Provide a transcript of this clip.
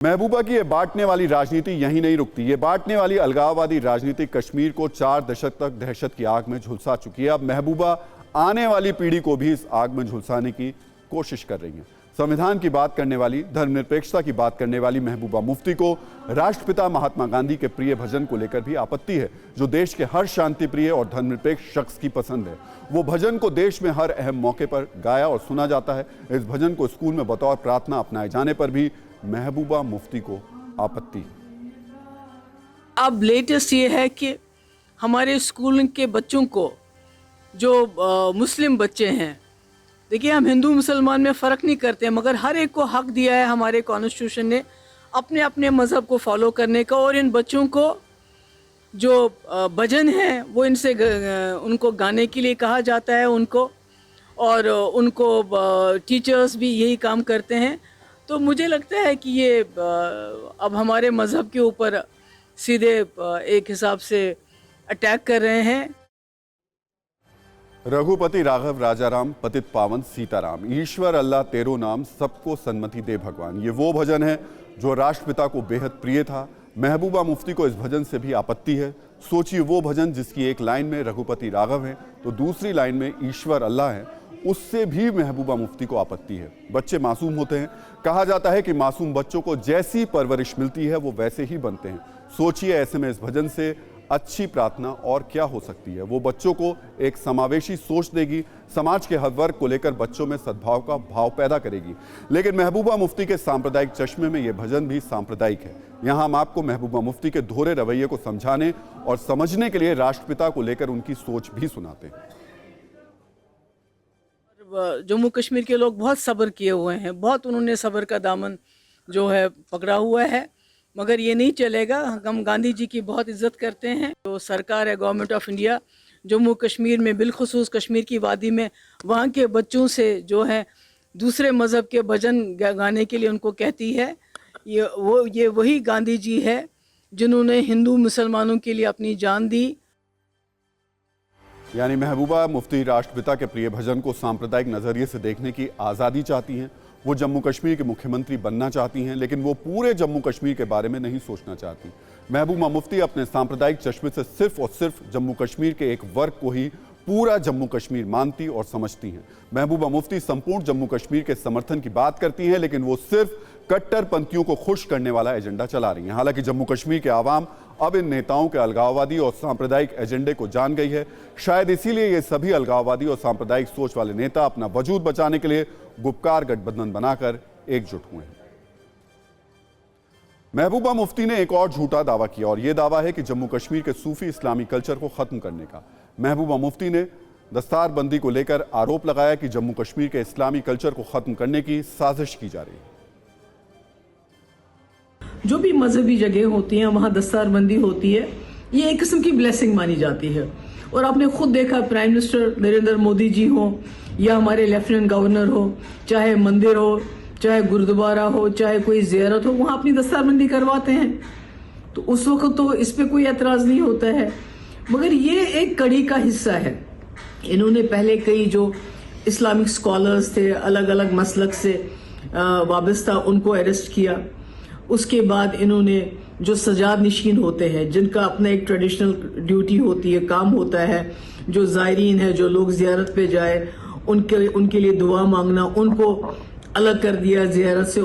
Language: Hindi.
महबूबा की ये बांटने वाली राजनीति यहीं नहीं रुकती। ये बांटने वाली अलगाववादी राजनीति कश्मीर को 4 दशक तक दहशत की आग में झुलसा चुकी है। अब महबूबा आने वाली पीढ़ी को भी इस आग में झुलसाने की कोशिश कर रही है। संविधान की बात करने वाली, धर्मनिरपेक्षता की बात करने वाली महबूबा मुफ्ती को राष्ट्रपिता महात्मा गांधी के प्रिय भजन को लेकर भी आपत्ति है, जो देश के हर शांतिप्रिय और धर्मनिरपेक्ष शख्स की पसंद है। वो भजन को देश में हर अहम मौके पर गाया और सुना जाता है। इस भजन को स्कूल में बतौर प्रार्थना अपनाए जाने पर भी महबूबा मुफ्ती को आपत्ति। अब लेटेस्ट ये है कि हमारे स्कूल के बच्चों को, जो मुस्लिम बच्चे हैं, देखिए हम हिंदू मुसलमान में फ़र्क नहीं करते हैं, मगर हर एक को हक दिया है हमारे कॉन्स्टिट्यूशन ने अपने अपने मज़हब को फॉलो करने का। और इन बच्चों को जो भजन है वो उनको गाने के लिए कहा जाता है उनको, और उनको टीचर्स भी यही काम करते हैं। तो मुझे लगता है कि ये अब हमारे मज़हब के ऊपर सीधे एक हिसाब से अटैक कर रहे हैं। रघुपति राघव राजाराम पतित पावन सीताराम, ईश्वर अल्लाह तेरो नाम, सबको सन्मति दे भगवान। ये वो भजन है जो राष्ट्रपिता को बेहद प्रिय था। महबूबा मुफ्ती को इस भजन से भी आपत्ति है। सोचिए, वो भजन जिसकी एक लाइन में रघुपति राघव है तो दूसरी लाइन में ईश्वर अल्लाह है, उससे भी महबूबा मुफ्ती को आपत्ति है। बच्चे मासूम होते हैं, कहा जाता है कि मासूम बच्चों को जैसी परवरिश मिलती है वो वैसे ही बनते हैं। सोचिए, ऐसे में इस भजन से अच्छी प्रार्थना और क्या हो सकती है। वो बच्चों को एक समावेशी सोच देगी, समाज के हर वर्ग को लेकर बच्चों में सद्भाव का भाव पैदा करेगी। लेकिन महबूबा मुफ्ती के सांप्रदायिक चश्मे में यह भजन भी सांप्रदायिक है। यहाँ हम आपको महबूबा मुफ्ती के दोहरे रवैये को समझाने और समझने के लिए राष्ट्रपिता को लेकर उनकी सोच भी सुनाते हैं। जम्मू कश्मीर के लोग बहुत सब्र किए हुए हैं, बहुत उन्होंने सब्र का दामन जो है पकड़ा हुआ है, मगर ये नहीं चलेगा। हम गांधी जी की बहुत इज्जत करते हैं। तो सरकार है, government of India, Jammu Kashmir में बिलखुसूस कश्मीर की वादी में वहाँ के बच्चों से जो है दूसरे मज़हब के भजन गाने के लिए उनको कहती है। ये वही गांधी जी है जिन्होंने हिंदू मुसलमानों के लिए अपनी जान दी। यानी महबूबा मुफ्ती राष्ट्रपिता के प्रिय भजन को सांप्रदायिक नजरिए से देखने की आज़ादी चाहती हैं। वो जम्मू कश्मीर के मुख्यमंत्री बनना चाहती हैं, लेकिन वो पूरे जम्मू कश्मीर के बारे में नहीं सोचना चाहती। महबूबा मुफ्ती अपने सांप्रदायिक चश्मे से सिर्फ और सिर्फ जम्मू कश्मीर के एक वर्ग को ही पूरा जम्मू कश्मीर मानती और समझती हैं। महबूबा मुफ्ती संपूर्ण जम्मू कश्मीर के समर्थन की बात करती हैं, लेकिन वो सिर्फ कट्टरपंथियों को खुश करने वाला एजेंडा चला रही हैं। हालांकि जम्मू कश्मीर के आवाम अब इन नेताओं के अलगाववादी और सांप्रदायिक एजेंडे को जान गई है। शायद इसीलिए ये सभी अलगाववादी और सांप्रदायिक सोच वाले नेता अपना वजूद बचाने के लिए गुपकार गठबंधन बनाकर एकजुट हुए हैं। महबूबा मुफ्ती ने एक और झूठा दावा किया, और यह दावा है कि जम्मू कश्मीर के सूफी इस्लामी कल्चर को खत्म करने का। महबूबा मुफ्ती ने दस्तारबंदी को लेकर आरोप लगाया कि जम्मू कश्मीर के इस्लामी कल्चर को खत्म करने की साजिश की जा रही है। जो भी मजहबी जगह होती हैं वहाँ दस्तारबंदी होती है, ये एक किस्म की ब्लेसिंग मानी जाती है। और आपने खुद देखा, प्राइम मिनिस्टर नरेंद्र मोदी जी हो या हमारे लेफ्टिनेंट गवर्नर हो, चाहे मंदिर हो, चाहे गुरुद्वारा हो, चाहे कोई ज़ियारत हो, वहाँ अपनी दस्तारबंदी करवाते हैं। तो उस वक्त तो इस पर कोई एतराज़ नहीं होता है, मगर ये एक कड़ी का हिस्सा है। इन्होंने पहले कई जो इस्लामिक स्कॉलर्स थे, अलग अलग मसलक से वाबस्ता, उनको अरेस्ट किया। उसके बाद इन्होंने जो सजाद निशीन होते हैं, जिनका अपना एक ट्रेडिशनल ड्यूटी होती है, काम होता है, जो ज़ायरीन है, जो लोग ज़ियारत पे जाए, उनके लिए दुआ मांगना, उनको अलग कर दिया ज़ियारत से।